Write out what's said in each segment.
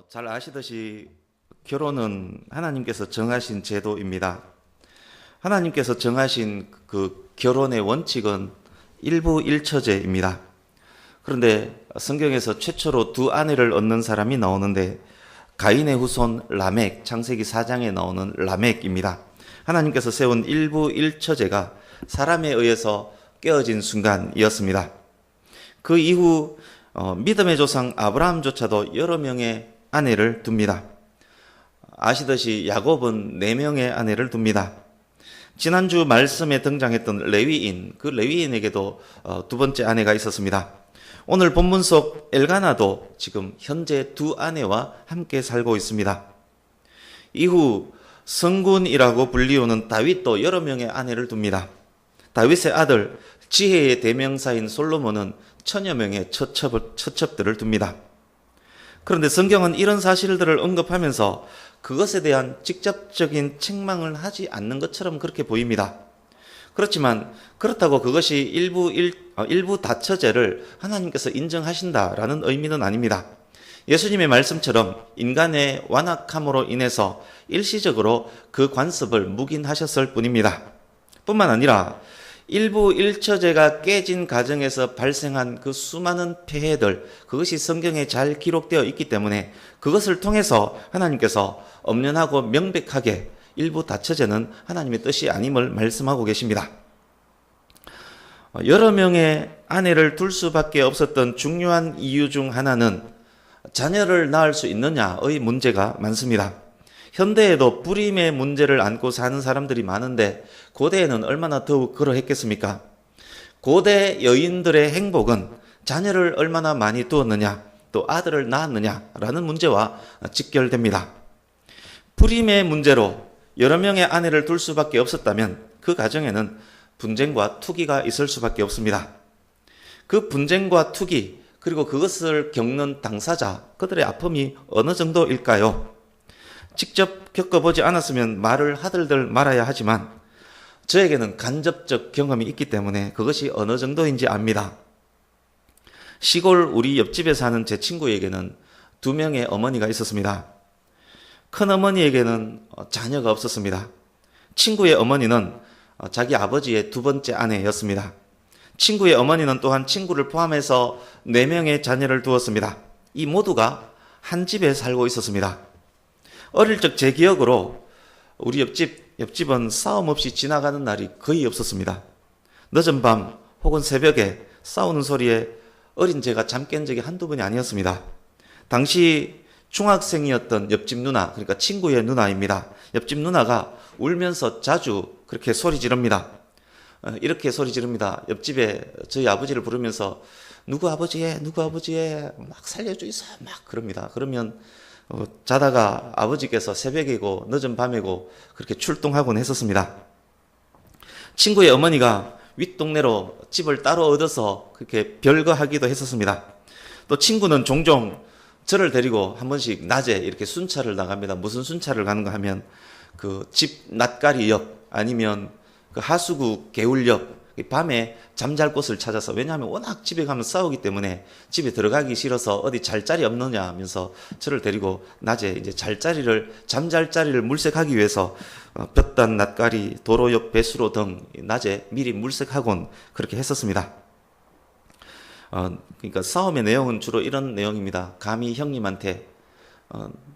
잘 아시듯이 결혼은 하나님께서 정하신 제도입니다. 하나님께서 정하신 그 결혼의 원칙은 일부일처제입니다. 그런데 성경에서 최초로 두 아내를 얻는 사람이 나오는데 가인의 후손 라멕, 창세기 4장에 나오는 라멕입니다. 하나님께서 세운 일부일처제가 사람에 의해서 깨어진 순간이었습니다. 그 이후 믿음의 조상 아브라함조차도 여러 명의 아내를 둡니다. 아시듯이 야곱은 4명의 아내를 둡니다. 지난주 말씀에 등장했던 레위인, 그 레위인에게도 두 번째 아내가 있었습니다. 오늘 본문 속 엘가나도 지금 현재 두 아내와 함께 살고 있습니다. 이후 성군이라고 불리우는 다윗도 여러 명의 아내를 둡니다. 다윗의 아들 지혜의 대명사인 솔로몬은 천여 명의 처첩들을 둡니다. 그런데 성경은 이런 사실들을 언급하면서 그것에 대한 직접적인 책망을 하지 않는 것처럼 그렇게 보입니다. 그렇지만 그렇다고 그것이 일부 다처제를 하나님께서 인정하신다라는 의미는 아닙니다. 예수님의 말씀처럼 인간의 완악함으로 인해서 일시적으로 그 관습을 묵인하셨을 뿐입니다. 뿐만 아니라 일부 일처제가 깨진 가정에서 발생한 그 수많은 폐해들, 그것이 성경에 잘 기록되어 있기 때문에 그것을 통해서 하나님께서 엄연하고 명백하게 일부 다처제는 하나님의 뜻이 아님을 말씀하고 계십니다. 여러 명의 아내를 둘 수밖에 없었던 중요한 이유 중 하나는 자녀를 낳을 수 있느냐의 문제가 많습니다. 현대에도 불임의 문제를 안고 사는 사람들이 많은데 고대에는 얼마나 더욱 그러했겠습니까? 고대 여인들의 행복은 자녀를 얼마나 많이 두었느냐, 또 아들을 낳았느냐라는 문제와 직결됩니다. 불임의 문제로 여러 명의 아내를 둘 수밖에 없었다면 그 가정에는 분쟁과 투기가 있을 수밖에 없습니다. 그 분쟁과 투기, 그리고 그것을 겪는 당사자, 그들의 아픔이 어느 정도일까요? 직접 겪어보지 않았으면 말을 하들들 말아야 하지만 저에게는 간접적 경험이 있기 때문에 그것이 어느 정도인지 압니다. 시골 우리 옆집에 사는 제 친구에게는 2명의 어머니가 있었습니다. 큰 어머니에게는 자녀가 없었습니다. 친구의 어머니는 자기 아버지의 2번째 아내였습니다. 친구의 어머니는 또한 친구를 포함해서 4명의 자녀를 두었습니다. 이 모두가 한 집에 살고 있었습니다. 어릴 적 제 기억으로 우리 옆집은 싸움 없이 지나가는 날이 거의 없었습니다. 늦은 밤 혹은 새벽에 싸우는 소리에 어린 제가 잠 깬 적이 한두 번이 아니었습니다. 당시 중학생이었던 옆집 누나, 그러니까 친구의 누나입니다. 옆집 누나가 울면서 자주 그렇게 소리 지릅니다. 이렇게 소리 지릅니다. 옆집에 저희 아버지를 부르면서 누구 아버지에 막 살려주이소 막 그럽니다. 그러면 자다가 아버지께서 새벽이고 늦은 밤이고 그렇게 출동하곤 했었습니다. 친구의 어머니가 윗동네로 집을 따로 얻어서 그렇게 별거하기도 했었습니다. 또 친구는 종종 저를 데리고 한 번씩 낮에 이렇게 순찰을 나갑니다. 무슨 순찰을 가는가 하면 그 집 낫가리 옆 아니면 그 하수구 개울 옆 밤에 잠잘 곳을 찾아서, 왜냐하면 워낙 집에 가면 싸우기 때문에 집에 들어가기 싫어서 어디 잘 자리 없느냐 하면서 저를 데리고 낮에 이제 잠잘 자리를 물색하기 위해서 볕단 낫가리, 도로 옆 배수로 등 낮에 미리 물색하곤 그렇게 했었습니다. 그러니까 싸움의 내용은 주로 이런 내용입니다. 감히 형님한테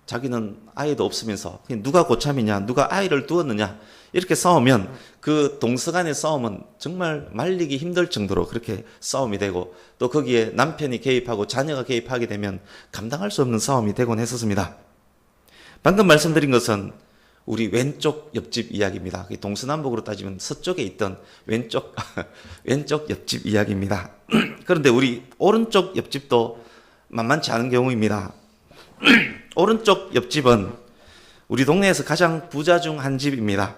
자기는 아이도 없으면서 누가 고참이냐, 누가 아이를 두었느냐 이렇게 싸우면 그 동서간의 싸움은 정말 말리기 힘들 정도로 그렇게 싸움이 되고, 또 거기에 남편이 개입하고 자녀가 개입하게 되면 감당할 수 없는 싸움이 되곤 했었습니다. 방금 말씀드린 것은 우리 왼쪽 옆집 이야기입니다. 동서남북으로 따지면 서쪽에 있던 왼쪽 옆집 이야기입니다. 그런데 우리 오른쪽 옆집도 만만치 않은 경우입니다. 오른쪽 옆집은 우리 동네에서 가장 부자 중 한 집입니다.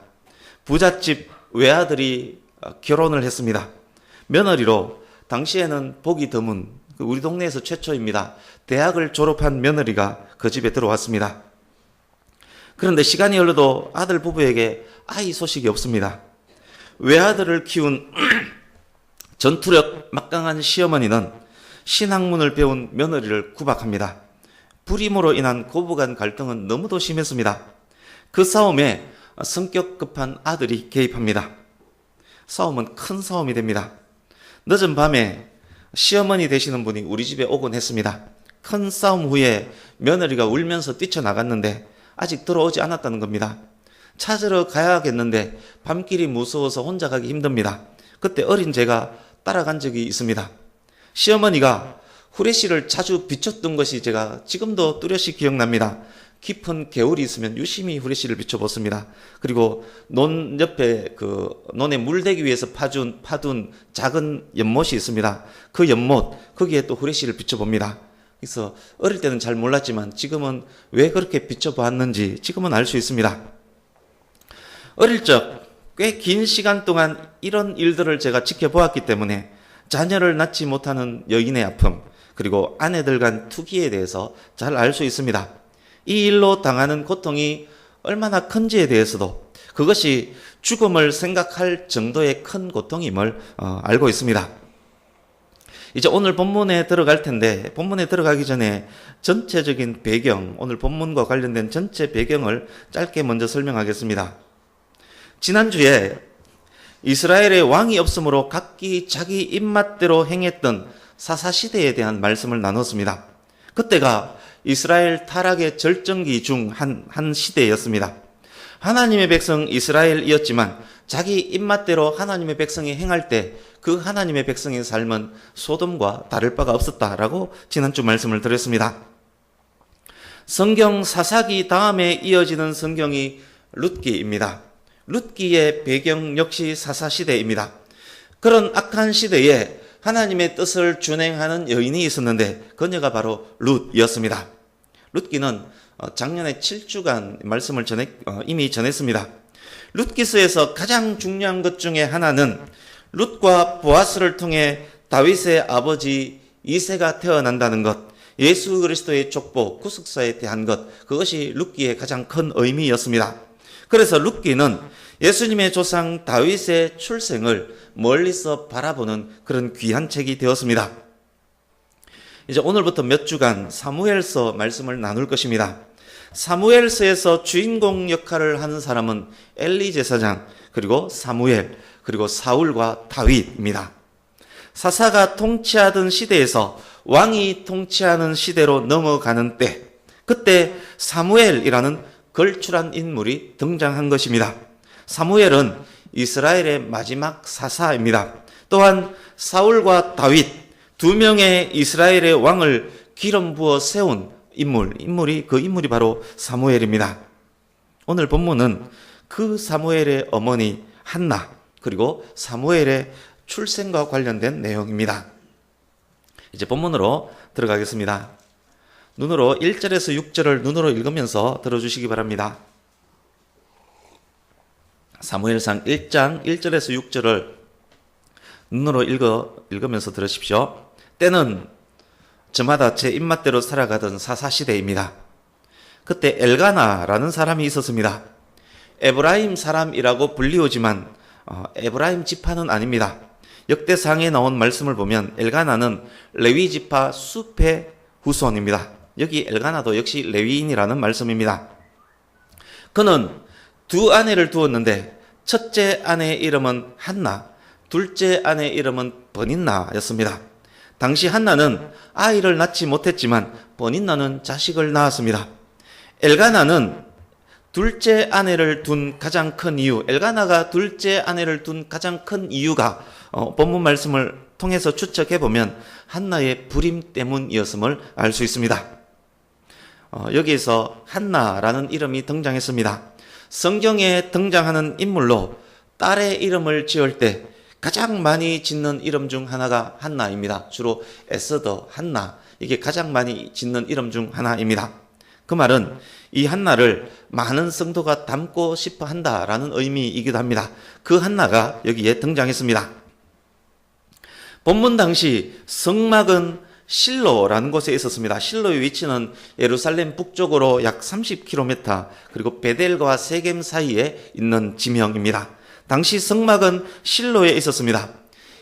부잣집 외아들이 결혼을 했습니다. 며느리로 당시에는 보기 드문 우리 동네에서 최초입니다. 대학을 졸업한 며느리가 그 집에 들어왔습니다. 그런데 시간이 흘러도 아들 부부에게 아이 소식이 없습니다. 외아들을 키운 전투력 막강한 시어머니는 신학문을 배운 며느리를 구박합니다. 불임으로 인한 고부간 갈등은 너무도 심했습니다. 그 싸움에 성격 급한 아들이 개입합니다. 싸움은 큰 싸움이 됩니다. 늦은 밤에 시어머니 되시는 분이 우리 집에 오곤 했습니다. 큰 싸움 후에 며느리가 울면서 뛰쳐나갔는데 아직 들어오지 않았다는 겁니다. 찾으러 가야겠는데 밤길이 무서워서 혼자 가기 힘듭니다. 그때 어린 제가 따라간 적이 있습니다. 시어머니가 후레쉬를 자주 비췄던 것이 제가 지금도 뚜렷이 기억납니다. 깊은 개울이 있으면 유심히 후레쉬를 비춰봤습니다. 그리고 논 옆에 논의 물대기 위에서 파둔 작은 연못이 있습니다. 그 연못, 거기에 또 후레쉬를 비춰봅니다. 그래서 어릴 때는 잘 몰랐지만 지금은 왜 그렇게 비춰보았는지 지금은 알 수 있습니다. 어릴 적 꽤 긴 시간 동안 이런 일들을 제가 지켜보았기 때문에 자녀를 낳지 못하는 여인의 아픔, 그리고 아내들 간 투기에 대해서 잘 알 수 있습니다. 이 일로 당하는 고통이 얼마나 큰지에 대해서도 그것이 죽음을 생각할 정도의 큰 고통임을 알고 있습니다. 이제 오늘 본문에 들어갈 텐데, 본문에 들어가기 전에 전체적인 배경, 오늘 본문과 관련된 전체 배경을 짧게 먼저 설명하겠습니다. 지난주에 이스라엘의 왕이 없으므로 각기 자기 입맛대로 행했던 사사시대에 대한 말씀을 나눴습니다. 그때가 이스라엘 타락의 절정기 중 한 시대였습니다. 하나님의 백성 이스라엘이었지만 자기 입맛대로 하나님의 백성이 행할 때 그 하나님의 백성의 삶은 소돔과 다를 바가 없었다라고 지난주 말씀을 드렸습니다. 성경 사사기 다음에 이어지는 성경이 룻기입니다. 룻기의 배경 역시 사사시대입니다. 그런 악한 시대에 하나님의 뜻을 준행하는 여인이 있었는데 그녀가 바로 룻이었습니다. 룻기는 작년에 7주간 말씀을 이미 전했습니다. 룻기서에서 가장 중요한 것 중에 하나는 룻과 보아스를 통해 다윗의 아버지 이새가 태어난다는 것, 예수 그리스도의 족보, 구속사에 대한 것, 그것이 룻기의 가장 큰 의미였습니다. 그래서 룻기는 예수님의 조상 다윗의 출생을 멀리서 바라보는 그런 귀한 책이 되었습니다. 이제 오늘부터 몇 주간 사무엘서 말씀을 나눌 것입니다. 사무엘서에서 주인공 역할을 하는 사람은 엘리 제사장, 그리고 사무엘, 그리고 사울과 다윗입니다. 사사가 통치하던 시대에서 왕이 통치하는 시대로 넘어가는 때, 그때 사무엘이라는 걸출한 인물이 등장한 것입니다. 사무엘은 이스라엘의 마지막 사사입니다. 또한 사울과 다윗 두 명의 이스라엘의 왕을 기름 부어 세운 인물이 바로 사무엘입니다. 오늘 본문은 그 사무엘의 어머니 한나, 그리고 사무엘의 출생과 관련된 내용입니다. 이제 본문으로 들어가겠습니다. 눈으로 1절에서 6절을 눈으로 읽으면서 들어주시기 바랍니다. 사무엘상 1장 1절에서 6절을 눈으로 읽으면서 들으십시오. 때는 저마다 제 입맛대로 살아가던 사사시대입니다. 그때 엘가나라는 사람이 있었습니다. 에브라임 사람이라고 불리우지만 에브라임 지파는 아닙니다. 역대상에 나온 말씀을 보면 엘가나는 레위 지파 숲의 후손입니다. 여기 엘가나도 역시 레위인이라는 말씀입니다. 그는 두 아내를 두었는데 첫째 아내의 이름은 한나, 둘째 아내의 이름은 버닌나였습니다. 당시 한나는 아이를 낳지 못했지만 버닌나는 자식을 낳았습니다. 엘가나는 둘째 아내를 둔 가장 큰 이유, 엘가나가 둘째 아내를 둔 가장 큰 이유가 본문 말씀을 통해서 추측해보면 한나의 불임 때문이었음을 알 수 있습니다. 여기에서 한나라는 이름이 등장했습니다. 성경에 등장하는 인물로 딸의 이름을 지을 때 가장 많이 짓는 이름 중 하나가 한나입니다. 주로 에스더, 한나, 이게 가장 많이 짓는 이름 중 하나입니다. 그 말은 이 한나를 많은 성도가 닮고 싶어 한다라는 의미이기도 합니다. 그 한나가 여기에 등장했습니다. 본문 당시 성막은 실로라는 곳에 있었습니다. 실로의 위치는 예루살렘 북쪽으로 약 30km, 그리고 베델과 세겜 사이에 있는 지명입니다. 당시 성막은 실로에 있었습니다.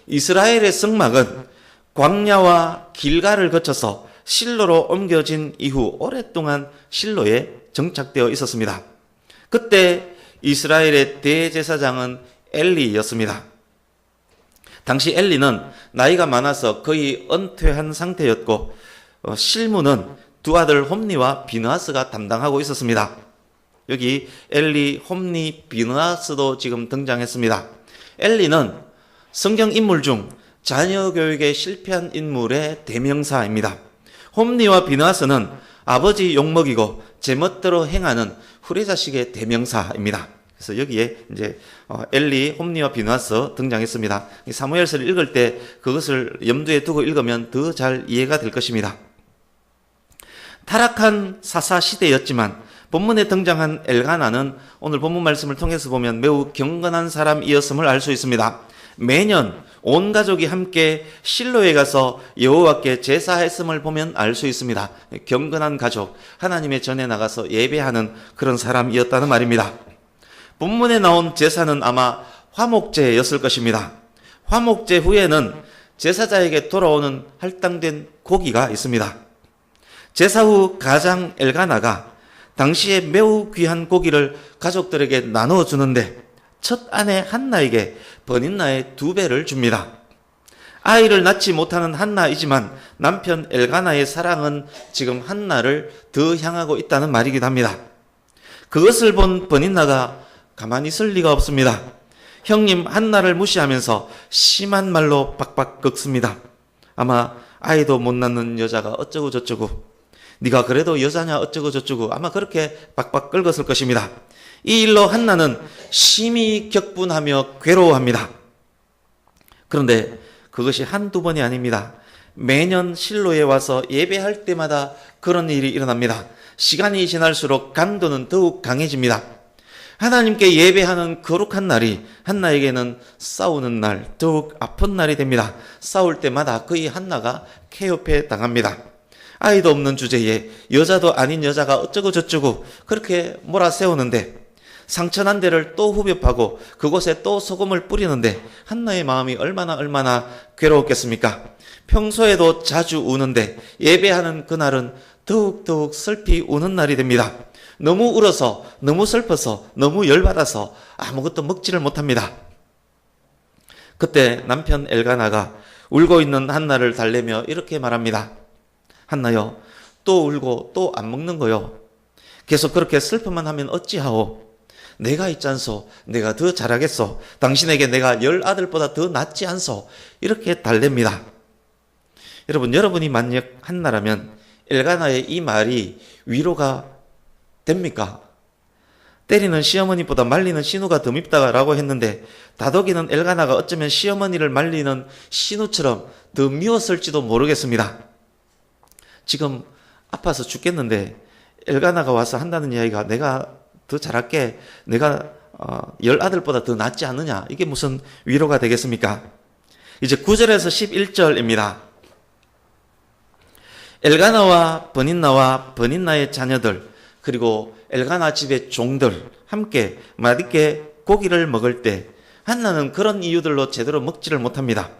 이스라엘의 성막은 광야와 길가를 거쳐서 실로로 옮겨진 이후 오랫동안 실로에 정착되어 있었습니다. 그때 이스라엘의 대제사장은 엘리였습니다. 당시 엘리는 나이가 많아서 거의 은퇴한 상태였고 실무는 두 아들 홈니와 비느하스가 담당하고 있었습니다. 여기 엘리, 홈니, 비느하스도 지금 등장했습니다. 엘리는 성경 인물 중 자녀 교육에 실패한 인물의 대명사입니다. 홈니와 비느하스는 아버지 욕먹이고 제멋대로 행하는 후레자식의 대명사입니다. 그래서 여기에 이제 엘리, 홈니와 비느하스 등장했습니다. 사무엘서를 읽을 때 그것을 염두에 두고 읽으면 더 잘 이해가 될 것입니다. 타락한 사사 시대였지만 본문에 등장한 엘가나는 오늘 본문 말씀을 통해서 보면 매우 경건한 사람이었음을 알 수 있습니다. 매년 온 가족이 함께 실로에 가서 여호와께 제사했음을 보면 알 수 있습니다. 경건한 가족, 하나님의 전에 나가서 예배하는 그런 사람이었다는 말입니다. 본문에 나온 제사는 아마 화목제였을 것입니다. 화목제 후에는 제사자에게 돌아오는 할당된 고기가 있습니다. 제사 후 가장 엘가나가 당시에 매우 귀한 고기를 가족들에게 나누어 주는데 첫 아내 한나에게 버닌나의 2배를 줍니다. 아이를 낳지 못하는 한나이지만 남편 엘가나의 사랑은 지금 한나를 더 향하고 있다는 말이기도 합니다. 그것을 본 버닌나가 가만히 있을 리가 없습니다. 형님 한나를 무시하면서 심한 말로 박박 긁습니다. 아마 아이도 못 낳는 여자가 어쩌고 저쩌고, 네가 그래도 여자냐 어쩌고 저쩌고, 아마 그렇게 박박 긁었을 것입니다. 이 일로 한나는 심히 격분하며 괴로워합니다. 그런데 그것이 한두 번이 아닙니다. 매년 실로에 와서 예배할 때마다 그런 일이 일어납니다. 시간이 지날수록 강도는 더욱 강해집니다. 하나님께 예배하는 거룩한 날이 한나에게는 싸우는 날, 더욱 아픈 날이 됩니다. 싸울 때마다 거의 한나가 케업해 당합니다. 아이도 없는 주제에 여자도 아닌 여자가 어쩌고 저쩌고 그렇게 몰아세우는데, 상처난 데를 또 후벼파고 그곳에 또 소금을 뿌리는데 한나의 마음이 얼마나 괴로웠겠습니까? 평소에도 자주 우는데 예배하는 그날은 더욱 슬피 우는 날이 됩니다. 너무 울어서, 너무 슬퍼서, 너무 열받아서 아무것도 먹지를 못합니다. 그때 남편 엘가나가 울고 있는 한나를 달래며 이렇게 말합니다. 한나여, 또 울고 또 안 먹는 거요. 계속 그렇게 슬픔만 하면 어찌하오? 내가 있잖소. 내가 더 잘하겠소. 당신에게 내가 10아들보다 더 낫지 않소. 이렇게 달랩니다. 여러분, 여러분이 만약 한나라면 엘가나의 이 말이 위로가 됩니까? 때리는 시어머니보다 말리는 신우가 더 밉다라고 했는데, 다독이는 엘가나가 어쩌면 시어머니를 말리는 신우처럼 더 미웠을지도 모르겠습니다. 지금 아파서 죽겠는데 엘가나가 와서 한다는 이야기가 내가 더 잘할게, 내가 10아들보다 더 낫지 않느냐, 이게 무슨 위로가 되겠습니까? 이제 9절에서 11절입니다. 엘가나와 버닌나의 자녀들, 그리고 엘가나 집의 종들 함께 맛있게 고기를 먹을 때 한나는 그런 이유들로 제대로 먹지를 못합니다.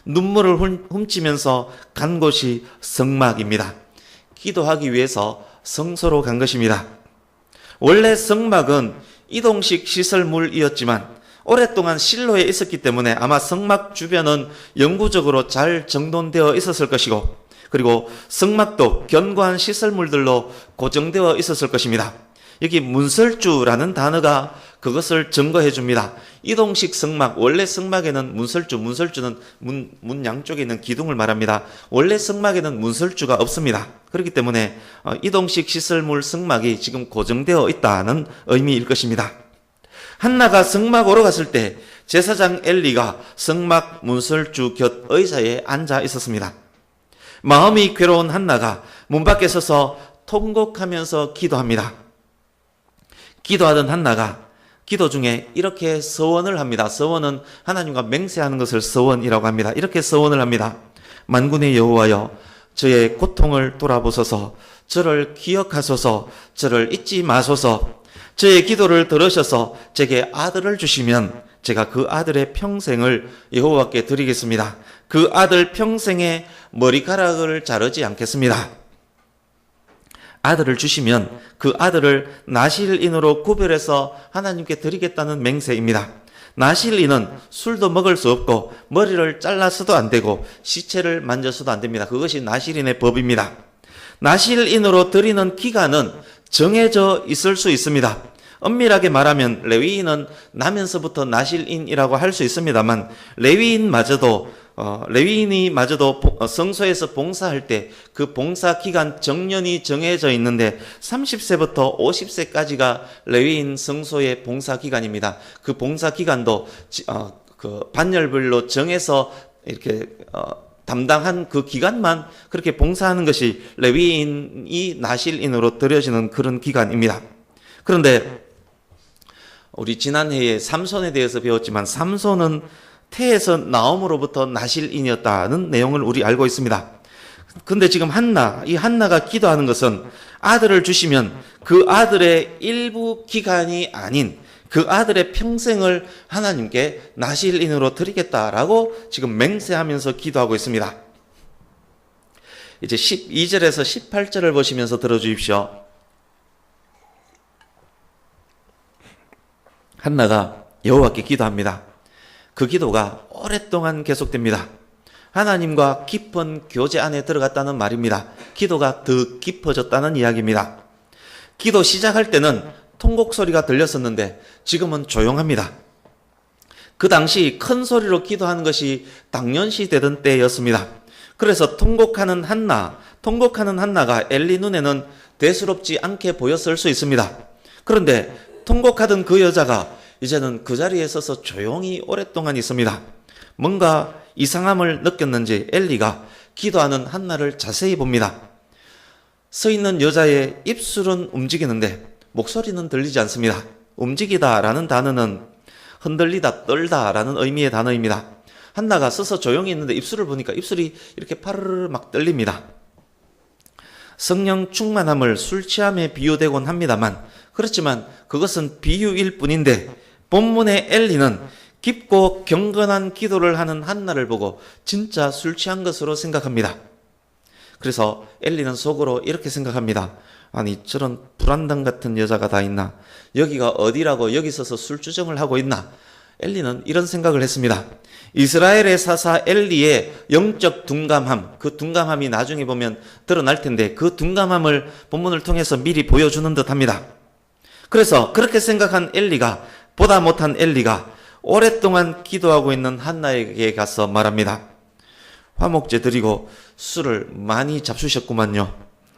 눈물을 훔치면서 간 곳이 성막입니다. 기도하기 위해서 성소로 간 것입니다. 원래 성막은 이동식 시설물이었지만 오랫동안 실로에 있었기 때문에 아마 성막 주변은 영구적으로 잘 정돈되어 있었을 것이고, 그리고 성막도 견고한 시설물들로 고정되어 있었을 것입니다. 여기 문설주라는 단어가 그것을 증거해 줍니다. 이동식 성막, 원래 성막에는 문설주는 문 양쪽에 있는 기둥을 말합니다. 원래 성막에는 문설주가 없습니다. 그렇기 때문에 이동식 시설물 성막이 지금 고정되어 있다는 의미일 것입니다. 한나가 성막으로 갔을 때 제사장 엘리가 성막 문설주 곁 의자에 앉아 있었습니다. 마음이 괴로운 한나가 문 밖에 서서 통곡하면서 기도합니다. 기도하던 한나가 기도 중에 이렇게 서원을 합니다. 서원은 하나님과 맹세하는 것을 서원이라고 합니다. 이렇게 서원을 합니다. 만군의 여호와여, 저의 고통을 돌아보소서. 저를 기억하소서. 저를 잊지 마소서. 저의 기도를 들으셔서 제게 아들을 주시면 제가 그 아들의 평생을 여호와께 드리겠습니다. 그 아들 평생에 머리카락을 자르지 않겠습니다. 아들을 주시면 그 아들을 나실인으로 구별해서 하나님께 드리겠다는 맹세입니다. 나실인은 술도 먹을 수 없고 머리를 잘라서도 안 되고 시체를 만져서도 안 됩니다. 그것이 나실인의 법입니다. 나실인으로 드리는 기간은 정해져 있을 수 있습니다. 엄밀하게 말하면 레위인은 나면서부터 나실인이라고 할 수 있습니다만 레위인이마저도 성소에서 봉사할 때 그 봉사 기간 정년이 정해져 있는데 30세부터 50세까지가 레위인 성소의 봉사 기간입니다. 그 봉사 기간도 그 반열별로 정해서 이렇게 담당한 그 기간만 그렇게 봉사하는 것이 레위인이 나실인으로 드려지는 그런 기간입니다. 그런데 우리 지난해에 삼손에 대해서 배웠지만 삼손은 태에서 나옴으로부터 나실인이었다는 내용을 우리 알고 있습니다. 근데 지금 이 한나가 기도하는 것은 아들을 주시면 그 아들의 일부 기간이 아닌 그 아들의 평생을 하나님께 나실인으로 드리겠다라고 지금 맹세하면서 기도하고 있습니다. 이제 12절에서 18절을 보시면서 들어주십시오. 한나가 여호와께 기도합니다. 그 기도가 오랫동안 계속됩니다. 하나님과 깊은 교제 안에 들어갔다는 말입니다. 기도가 더 깊어졌다는 이야기입니다. 기도 시작할 때는 통곡 소리가 들렸었는데 지금은 조용합니다. 그 당시 큰 소리로 기도하는 것이 당연시 되던 때였습니다. 그래서 통곡하는 한나가 엘리 눈에는 대수롭지 않게 보였을 수 있습니다. 그런데 통곡하던 그 여자가 이제는 그 자리에 서서 조용히 오랫동안 있습니다. 뭔가 이상함을 느꼈는지 엘리가 기도하는 한나를 자세히 봅니다. 서 있는 여자의 입술은 움직이는데 목소리는 들리지 않습니다. 움직이다라는 단어는 흔들리다, 떨다라는 의미의 단어입니다. 한나가 서서 조용히 있는데 입술을 보니까 입술이 이렇게 파르르 막 떨립니다. 성령 충만함을 술 취함에 비유되곤 합니다만 그렇지만 그것은 비유일 뿐인데 본문의 엘리는 깊고 경건한 기도를 하는 한나를 보고 진짜 술 취한 것으로 생각합니다. 그래서 엘리는 속으로 이렇게 생각합니다. 아니 저런 불안당 같은 여자가 다 있나? 여기가 어디라고 여기 서서 술주정을 하고 있나? 엘리는 이런 생각을 했습니다. 이스라엘의 사사 엘리의 영적 둔감함, 그 둔감함이 나중에 보면 드러날 텐데 그 둔감함을 본문을 통해서 미리 보여주는 듯합니다. 그래서 그렇게 생각한 보다 못한 엘리가 오랫동안 기도하고 있는 한나에게 가서 말합니다. 화목제 드리고 술을 많이 잡수셨구만요.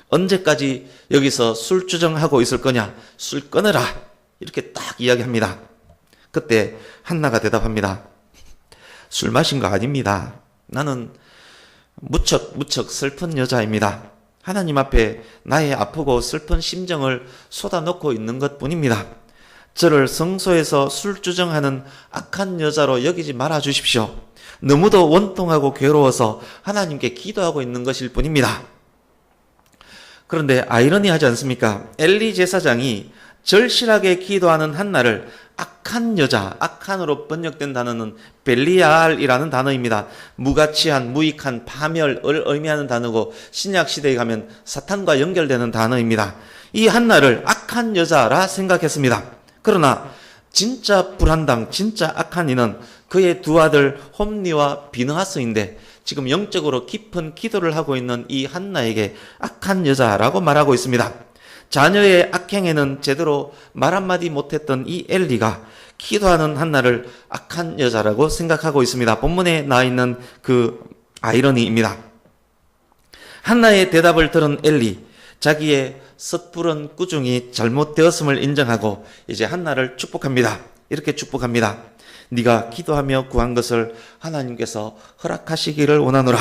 언제까지 여기서 술주정하고 있을 거냐? 술 끊어라. 이렇게 딱 이야기합니다. 그때 한나가 대답합니다. 술 마신 거 아닙니다. 나는 무척 슬픈 여자입니다. 하나님 앞에 나의 아프고 슬픈 심정을 쏟아놓고 있는 것뿐입니다. 저를 성소에서 술주정하는 악한 여자로 여기지 말아 주십시오. 너무도 원통하고 괴로워서 하나님께 기도하고 있는 것일 뿐입니다. 그런데 아이러니하지 않습니까? 엘리 제사장이 절실하게 기도하는 한나를 악한 여자, 악한으로 번역된 단어는 벨리알이라는 단어입니다. 무가치한, 무익한, 파멸을 의미하는 단어고 신약 시대에 가면 사탄과 연결되는 단어입니다. 이 한나를 악한 여자라 생각했습니다. 그러나 진짜 불한당, 진짜 악한 이는 그의 두 아들 홈니와 비느하스인데 지금 영적으로 깊은 기도를 하고 있는 이 한나에게 악한 여자라고 말하고 있습니다. 자녀의 악행에는 제대로 말 한마디 못했던 이 엘리가 기도하는 한나를 악한 여자라고 생각하고 있습니다. 본문에 나와 있는 그 아이러니입니다. 한나의 대답을 들은 엘리, 자기의 섣부른 꾸중이 잘못되었음을 인정하고 이제 한나를 축복합니다. 이렇게 축복합니다. 네가 기도하며 구한 것을 하나님께서 허락하시기를 원하노라.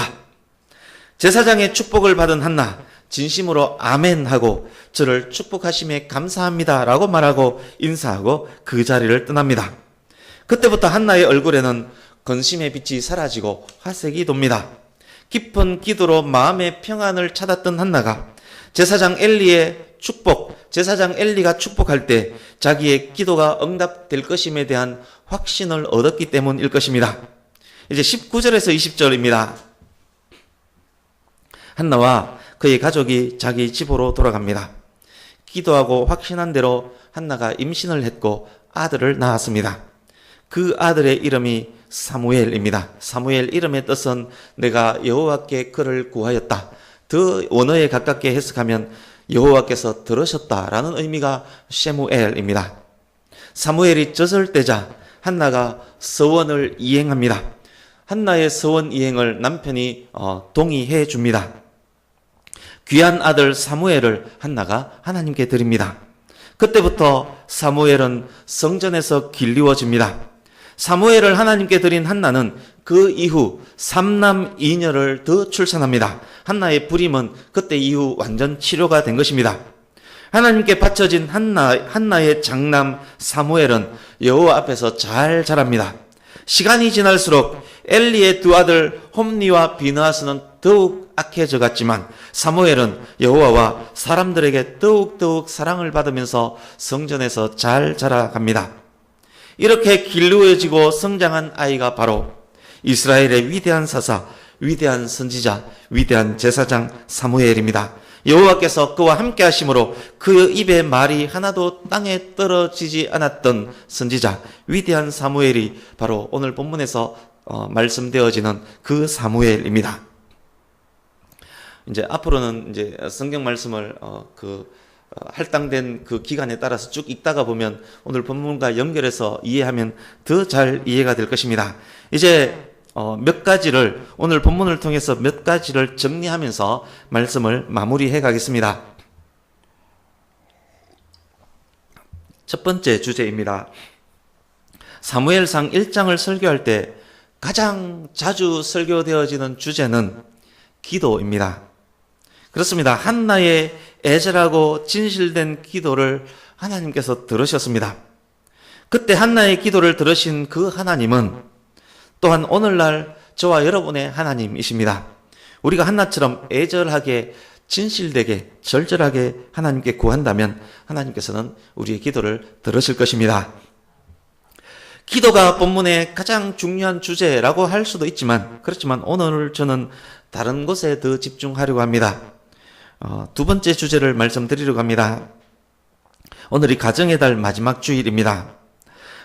제사장의 축복을 받은 한나, 진심으로 아멘 하고 저를 축복하심에 감사합니다 라고 말하고 인사하고 그 자리를 떠납니다. 그때부터 한나의 얼굴에는 건심의 빛이 사라지고 화색이 돕니다. 깊은 기도로 마음의 평안을 찾았던 한나가 제사장 엘리의 축복, 제사장 엘리가 축복할 때 자기의 기도가 응답될 것임에 대한 확신을 얻었기 때문일 것입니다. 이제 19절에서 20절입니다. 한나와 그의 가족이 자기 집으로 돌아갑니다. 기도하고 확신한 대로 한나가 임신을 했고 아들을 낳았습니다. 그 아들의 이름이 사무엘입니다. 사무엘 이름의 뜻은 내가 여호와께 그를 구하였다. 더 원어에 가깝게 해석하면 여호와께서 들으셨다라는 의미가 셰무엘입니다. 사무엘이 젖을 떼자 한나가 서원을 이행합니다. 한나의 서원 이행을 남편이 동의해 줍니다. 귀한 아들 사무엘을 한나가 하나님께 드립니다. 그때부터 사무엘은 성전에서 길리워집니다. 사무엘을 하나님께 드린 한나는 그 이후 3남 2녀를 더 출산합니다. 한나의 불임은 그때 이후 완전 치료가 된 것입니다. 하나님께 바쳐진 한나의 장남 사무엘은 여호와 앞에서 잘 자랍니다. 시간이 지날수록 엘리의 두 아들 홈니와 비느하스는 더욱 악해져 갔지만 사무엘은 여호와와 사람들에게 더욱 사랑을 받으면서 성전에서 잘 자라갑니다. 이렇게 길르어지고 성장한 아이가 바로 이스라엘의 위대한 사사, 위대한 선지자, 위대한 제사장 사무엘입니다. 여호와께서 그와 함께 하심으로 그 입에 말이 하나도 땅에 떨어지지 않았던 선지자, 위대한 사무엘이 바로 오늘 본문에서 말씀되어지는 그 사무엘입니다. 이제 앞으로는 이제 성경 말씀을 할당된 그 기간에 따라서 쭉 읽다가 보면 오늘 본문과 연결해서 이해하면 더 잘 이해가 될 것입니다. 이제 몇 가지를 오늘 본문을 통해서 몇 가지를 정리하면서 말씀을 마무리해 가겠습니다. 첫 번째 주제입니다. 사무엘상 1장을 설교할 때 가장 자주 설교되어지는 주제는 기도입니다. 그렇습니다. 한나의 애절하고 진실된 기도를 하나님께서 들으셨습니다. 그때 한나의 기도를 들으신 그 하나님은 또한 오늘날 저와 여러분의 하나님이십니다. 우리가 한나처럼 애절하게 진실되게 절절하게 하나님께 구한다면 하나님께서는 우리의 기도를 들으실 것입니다. 기도가 본문의 가장 중요한 주제라고 할 수도 있지만 그렇지만 오늘 저는 다른 곳에 더 집중하려고 합니다. 두 번째 주제를 말씀드리려고 합니다. 오늘이 가정의 달 마지막 주일입니다.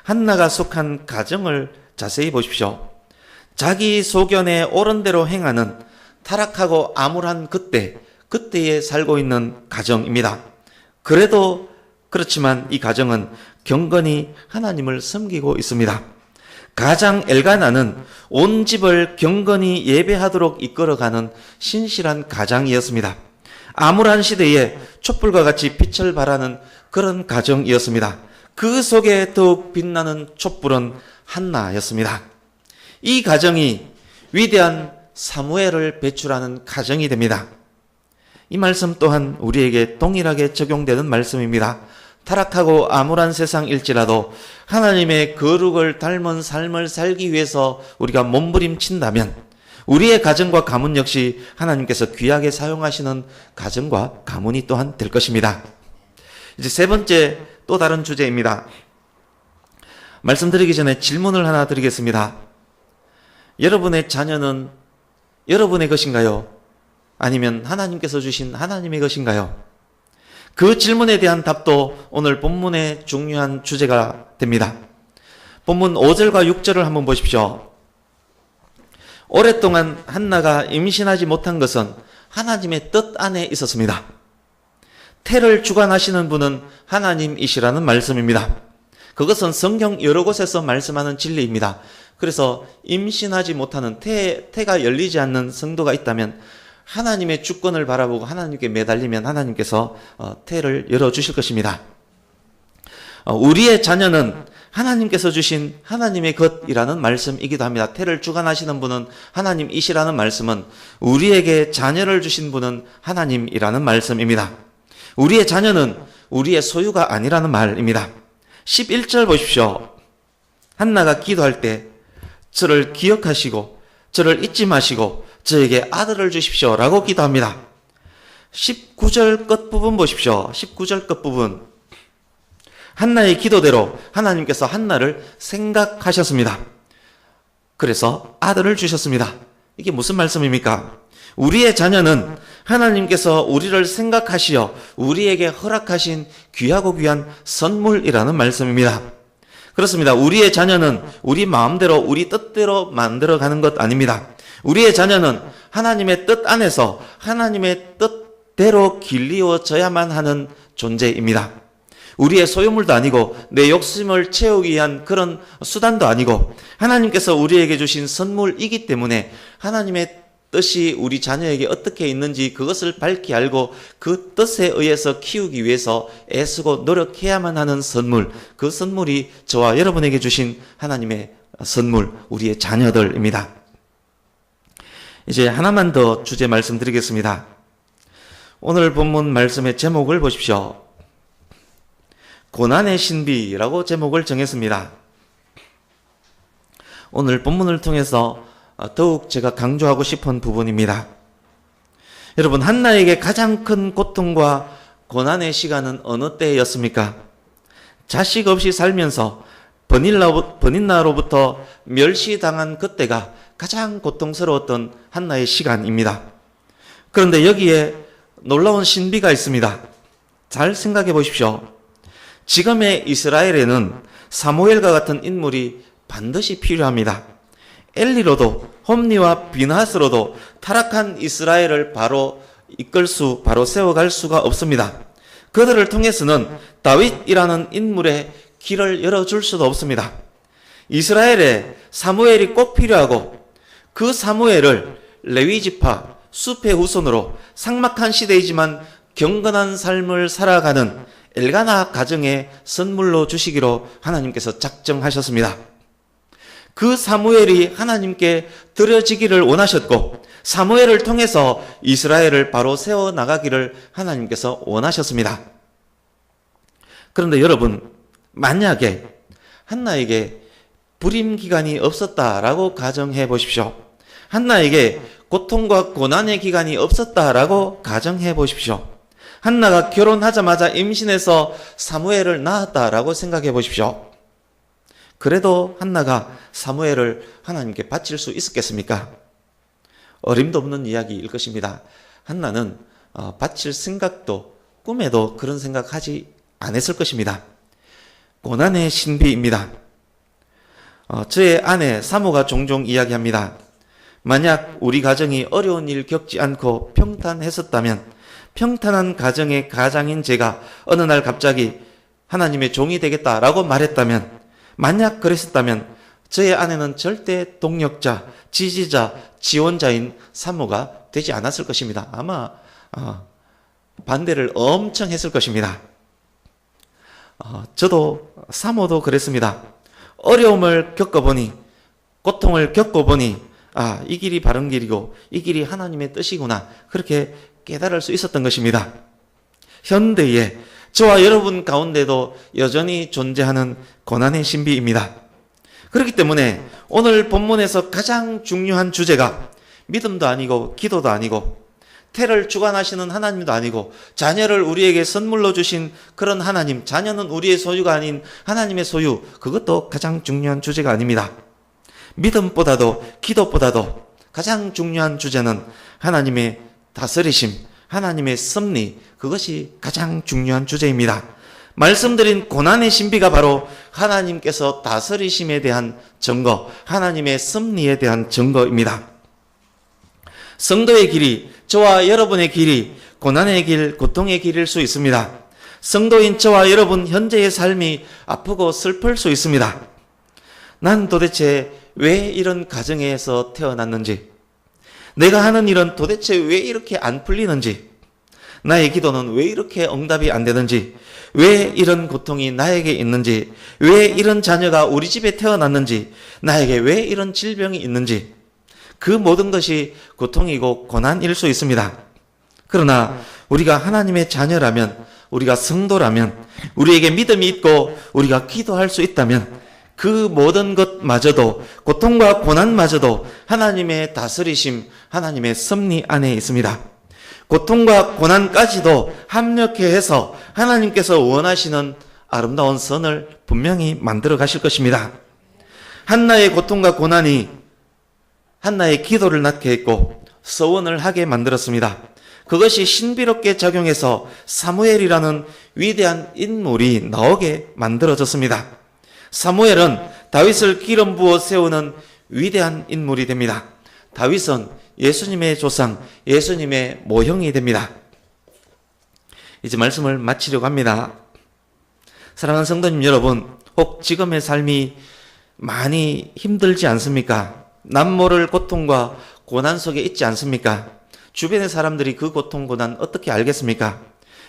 한나가 속한 가정을 자세히 보십시오. 자기 소견에 옳은 대로 행하는 타락하고 암울한 그때에 살고 있는 가정입니다. 그래도 그렇지만 이 가정은 경건히 하나님을 섬기고 있습니다. 가장 엘가나는 온 집을 경건히 예배하도록 이끌어가는 신실한 가장이었습니다. 암울한 시대에 촛불과 같이 빛을 발하는 그런 가정이었습니다. 그 속에 더욱 빛나는 촛불은 한나였습니다. 이 가정이 위대한 사무엘을 배출하는 가정이 됩니다. 이 말씀 또한 우리에게 동일하게 적용되는 말씀입니다. 타락하고 암울한 세상일지라도 하나님의 거룩을 닮은 삶을 살기 위해서 우리가 몸부림친다면 우리의 가정과 가문 역시 하나님께서 귀하게 사용하시는 가정과 가문이 또한 될 것입니다. 이제 세 번째 또 다른 주제입니다. 말씀드리기 전에 질문을 하나 드리겠습니다. 여러분의 자녀는 여러분의 것인가요? 아니면 하나님께서 주신 하나님의 것인가요? 그 질문에 대한 답도 오늘 본문의 중요한 주제가 됩니다. 본문 5절과 6절을 한번 보십시오. 오랫동안 한나가 임신하지 못한 것은 하나님의 뜻 안에 있었습니다. 태를 주관하시는 분은 하나님이시라는 말씀입니다. 그것은 성경 여러 곳에서 말씀하는 진리입니다. 그래서 임신하지 못하는 태가 열리지 않는 성도가 있다면 하나님의 주권을 바라보고 하나님께 매달리면 하나님께서 태를 열어주실 것입니다. 우리의 자녀는 하나님께서 주신 하나님의 것이라는 말씀이기도 합니다. 태를 주관하시는 분은 하나님이시라는 말씀은 우리에게 자녀를 주신 분은 하나님이라는 말씀입니다. 우리의 자녀는 우리의 소유가 아니라는 말입니다. 11절 보십시오. 한나가 기도할 때 저를 기억하시고 저를 잊지 마시고 저에게 아들을 주십시오 라고 기도합니다. 19절 끝부분 보십시오. 19절 끝부분. 한나의 기도대로 하나님께서 한나를 생각하셨습니다. 그래서 아들을 주셨습니다. 이게 무슨 말씀입니까? 우리의 자녀는 하나님께서 우리를 생각하시어 우리에게 허락하신 귀하고 귀한 선물이라는 말씀입니다. 그렇습니다. 우리의 자녀는 우리 마음대로 우리 뜻대로 만들어가는 것 아닙니다. 우리의 자녀는 하나님의 뜻 안에서 하나님의 뜻대로 길리워져야만 하는 존재입니다. 우리의 소유물도 아니고 내 욕심을 채우기 위한 그런 수단도 아니고 하나님께서 우리에게 주신 선물이기 때문에 하나님의 뜻이 우리 자녀에게 어떻게 있는지 그것을 밝히 알고 그 뜻에 의해서 키우기 위해서 애쓰고 노력해야만 하는 선물, 그 선물이 저와 여러분에게 주신 하나님의 선물, 우리의 자녀들입니다. 이제 하나만 더 주제 말씀드리겠습니다. 오늘 본문 말씀의 제목을 보십시오. 고난의 신비라고 제목을 정했습니다. 오늘 본문을 통해서 더욱 제가 강조하고 싶은 부분입니다. 여러분, 한나에게 가장 큰 고통과 고난의 시간은 어느 때였습니까? 자식 없이 살면서 버닌나로부터 멸시당한 그때가 가장 고통스러웠던 한나의 시간입니다. 그런데 여기에 놀라운 신비가 있습니다. 잘 생각해 보십시오. 지금의 이스라엘에는 사무엘과 같은 인물이 반드시 필요합니다. 엘리로도 홈리와 비나스로도 타락한 이스라엘을 바로 바로 세워갈 수가 없습니다. 그들을 통해서는 다윗이라는 인물의 길을 열어줄 수도 없습니다. 이스라엘에 사무엘이 꼭 필요하고 그 사무엘을 레위지파 숲의 후손으로 삭막한 시대이지만 경건한 삶을 살아가는 엘가나 가정의 선물로 주시기로 하나님께서 작정하셨습니다. 그 사무엘이 하나님께 드려지기를 원하셨고 사무엘을 통해서 이스라엘을 바로 세워나가기를 하나님께서 원하셨습니다. 그런데 여러분, 만약에 한나에게 불임 기간이 없었다라고 가정해 보십시오. 한나에게 고통과 고난의 기간이 없었다라고 가정해 보십시오. 한나가 결혼하자마자 임신해서 사무엘을 낳았다라고 생각해 보십시오. 그래도 한나가 사무엘을 하나님께 바칠 수 있었겠습니까? 어림도 없는 이야기일 것입니다. 한나는 바칠 생각도 꿈에도 그런 생각하지 않았을 것입니다. 고난의 신비입니다. 저의 아내 사모가 종종 이야기합니다. 만약 우리 가정이 어려운 일 겪지 않고 평탄했었다면, 평탄한 가정의 가장인 제가 어느 날 갑자기 하나님의 종이 되겠다라고 말했다면, 만약 그랬었다면 저의 아내는 절대 동력자, 지지자, 지원자인 사모가 되지 않았을 것입니다. 아마 반대를 엄청 했을 것입니다. 저도 사모도 그랬습니다. 어려움을 겪어보니, 고통을 겪어보니 이 길이 바른 길이고 이 길이 하나님의 뜻이구나, 그렇게 깨달을 수 있었던 것입니다. 현대에 저와 여러분 가운데도 여전히 존재하는 고난의 신비입니다. 그렇기 때문에 오늘 본문에서 가장 중요한 주제가 믿음도 아니고 기도도 아니고 태를 주관하시는 하나님도 아니고 자녀를 우리에게 선물로 주신 그런 하나님, 자녀는 우리의 소유가 아닌 하나님의 소유, 그것도 가장 중요한 주제가 아닙니다. 믿음보다도 기도보다도 가장 중요한 주제는 하나님의 다스리심, 하나님의 섭리, 그것이 가장 중요한 주제입니다. 말씀드린 고난의 신비가 바로 하나님께서 다스리심에 대한 증거, 하나님의 섭리에 대한 증거입니다. 성도의 길이, 저와 여러분의 길이 고난의 길, 고통의 길일 수 있습니다. 성도인 저와 여러분 현재의 삶이 아프고 슬플 수 있습니다. 난 도대체 왜 이런 가정에서 태어났는지, 내가 하는 일은 도대체 왜 이렇게 안 풀리는지, 나의 기도는 왜 이렇게 응답이 안 되는지, 왜 이런 고통이 나에게 있는지, 왜 이런 자녀가 우리 집에 태어났는지, 나에게 왜 이런 질병이 있는지, 그 모든 것이 고통이고 고난일 수 있습니다. 그러나 우리가 하나님의 자녀라면, 우리가 성도라면, 우리에게 믿음이 있고 우리가 기도할 수 있다면 그 모든 것마저도, 고통과 고난마저도 하나님의 다스리심, 하나님의 섭리 안에 있습니다. 고통과 고난까지도 합력해서 하나님께서 원하시는 아름다운 선을 분명히 만들어 가실 것입니다. 한나의 고통과 고난이 한나의 기도를 낳게 했고 서원을 하게 만들었습니다. 그것이 신비롭게 작용해서 사무엘이라는 위대한 인물이 나오게 만들어졌습니다. 사무엘은 다윗을 기름 부어 세우는 위대한 인물이 됩니다. 다윗은 예수님의 조상, 예수님의 모형이 됩니다. 이제 말씀을 마치려고 합니다. 사랑하는 성도님 여러분, 혹 지금의 삶이 많이 힘들지 않습니까? 남모를 고통과 고난 속에 있지 않습니까? 주변의 사람들이 그 고통, 고난 어떻게 알겠습니까?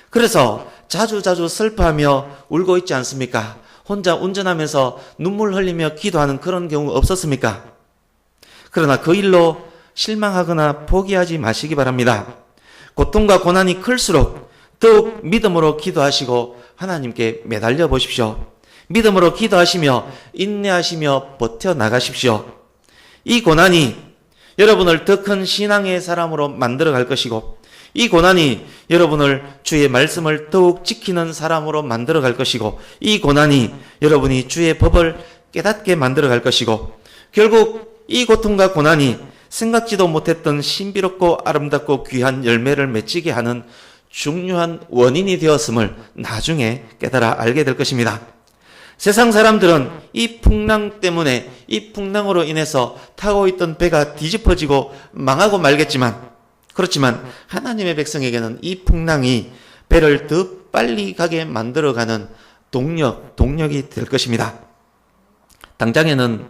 그래서 자주 슬퍼하며 울고 있지 않습니까? 혼자 운전하면서 눈물 흘리며 기도하는 그런 경우 없었습니까? 그러나 그 일로 실망하거나 포기하지 마시기 바랍니다. 고통과 고난이 클수록 더욱 믿음으로 기도하시고 하나님께 매달려 보십시오. 믿음으로 기도하시며 인내하시며 버텨나가십시오. 이 고난이 여러분을 더 큰 신앙의 사람으로 만들어 갈 것이고 이 고난이 여러분을 주의 말씀을 더욱 지키는 사람으로 만들어 갈 것이고 이 고난이 여러분이 주의 법을 깨닫게 만들어 갈 것이고 결국 이 고통과 고난이 생각지도 못했던 신비롭고 아름답고 귀한 열매를 맺히게 하는 중요한 원인이 되었음을 나중에 깨달아 알게 될 것입니다. 세상 사람들은 이 풍랑 때문에 이 풍랑으로 인해서 타고 있던 배가 뒤집어지고 망하고 말겠지만 그렇지만 하나님의 백성에게는 이 풍랑이 배를 더 빨리 가게 만들어가는 동력이 될 것입니다. 당장에는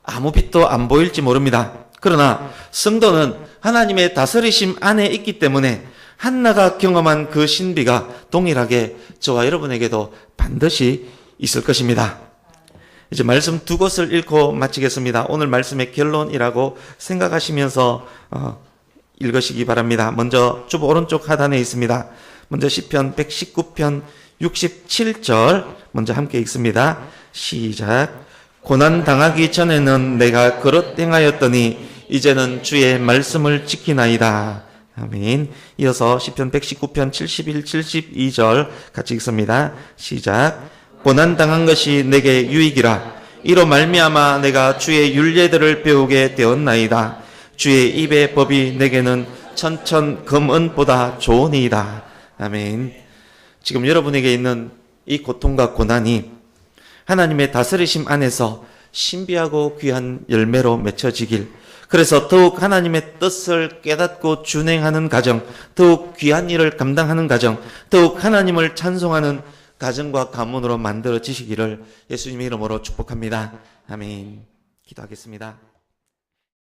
아무 빛도 안 보일지 모릅니다. 그러나 성도는 하나님의 다스리심 안에 있기 때문에 한나가 경험한 그 신비가 동일하게 저와 여러분에게도 반드시 있을 것입니다. 이제 말씀 두 곳을 읽고 마치겠습니다. 오늘 말씀의 결론이라고 생각하시면서 읽으시기 바랍니다. 먼저 주 오른쪽 하단에 있습니다. 먼저 시편 119편 67절 먼저 함께 읽습니다. 시작. 고난 당하기 전에는 내가 그릇 행하였더니 이제는 주의 말씀을 지키나이다. 아멘. 이어서 시편 119편 71, 72절 같이 읽습니다. 시작. 고난 당한 것이 내게 유익이라. 이로 말미암아 내가 주의 율례들을 배우게 되었나이다. 주의 입의 법이 내게는 천천 금은보다 좋으니이다. 아멘. 지금 여러분에게 있는 이 고통과 고난이 하나님의 다스리심 안에서 신비하고 귀한 열매로 맺혀지길, 그래서 더욱 하나님의 뜻을 깨닫고 준행하는 가정, 더욱 귀한 일을 감당하는 가정, 더욱 하나님을 찬송하는 가정과 가문으로 만들어지시기를 예수님의 이름으로 축복합니다. 아멘. 기도하겠습니다.